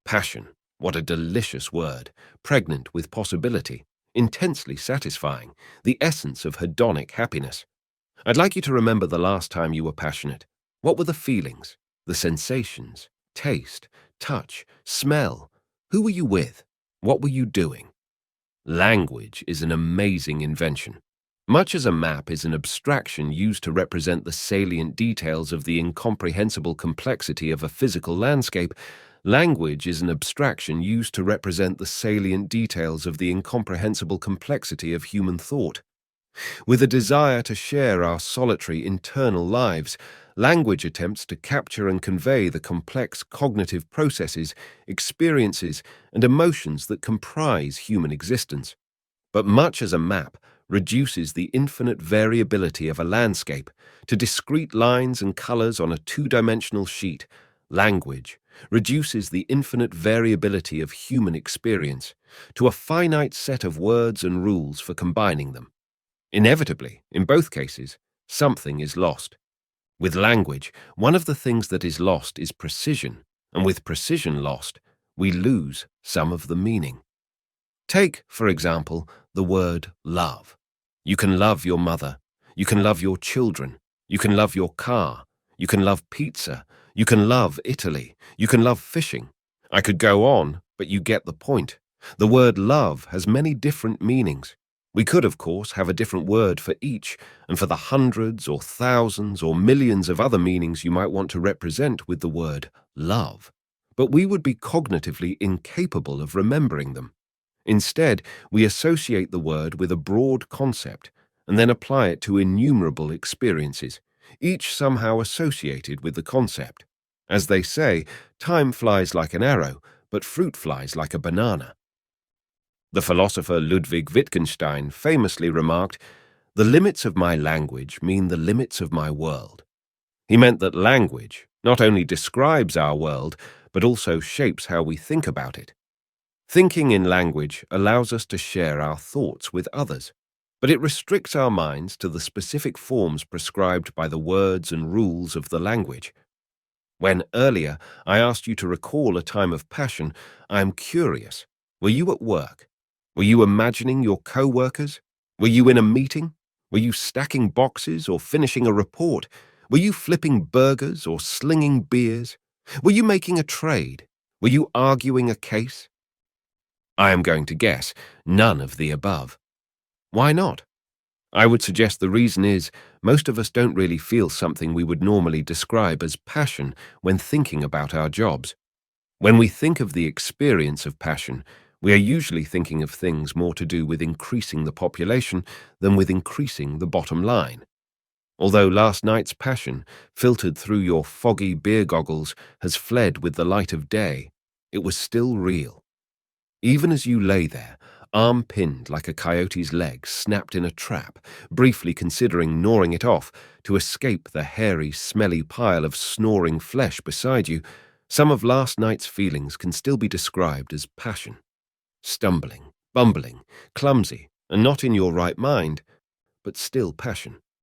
Passion, what a delicious word, pregnant with possibility, intensely satisfying, the essence of hedonic happiness. I'd like you to remember the last time you were passionate. What were the feelings, the sensations, taste, touch, smell? Who were you with? What were you doing? Language is an amazing invention. Much as a map is an abstraction used to represent the salient details of the incomprehensible complexity of a physical landscape, language is an abstraction used to represent the salient details of the incomprehensible complexity of human thought. With a desire to share our solitary internal lives, language attempts to capture and convey the complex cognitive processes, experiences, and emotions that comprise human existence. But much as a map reduces the infinite variability of a landscape to discrete lines and colors on a two-dimensional sheet, language reduces the infinite variability of human experience to a finite set of words and rules for combining them. Inevitably, in both cases, something is lost. With language, one of the things that is lost is precision, and with precision lost, we lose some of the meaning. Take, for example, the word love. You can love your mother, you can love your children, you can love your car, you can love pizza, you can love Italy, you can love fishing. I could go on, but you get the point. The word love has many different meanings. We could, of course, have a different word for each, and for the hundreds or thousands or millions of other meanings you might want to represent with the word love. But we would be cognitively incapable of remembering them. Instead, we associate the word with a broad concept and then apply it to innumerable experiences, each somehow associated with the concept. As they say, time flies like an arrow, but fruit flies like a banana. The philosopher Ludwig Wittgenstein famously remarked, "The limits of my language mean the limits of my world." He meant that language not only describes our world, but also shapes how we think about it. Thinking in language allows us to share our thoughts with others, but it restricts our minds to the specific forms prescribed by the words and rules of the language. When earlier I asked you to recall a time of passion, I am curious. Were you at work? Were you imagining your co-workers? Were you in a meeting? Were you stacking boxes or finishing a report? Were you flipping burgers or slinging beers? Were you making a trade? Were you arguing a case? I am going to guess none of the above. Why not? I would suggest the reason is most of us don't really feel something we would normally describe as passion when thinking about our jobs. When we think of the experience of passion, we are usually thinking of things more to do with increasing the population than with increasing the bottom line. Although last night's passion, filtered through your foggy beer goggles, has fled with the light of day, it was still real. Even as you lay there, arm pinned like a coyote's leg snapped in a trap, briefly considering gnawing it off to escape the hairy, smelly pile of snoring flesh beside you, some of last night's feelings can still be described as passion. Stumbling, bumbling, clumsy, and not in your right mind, but still passion.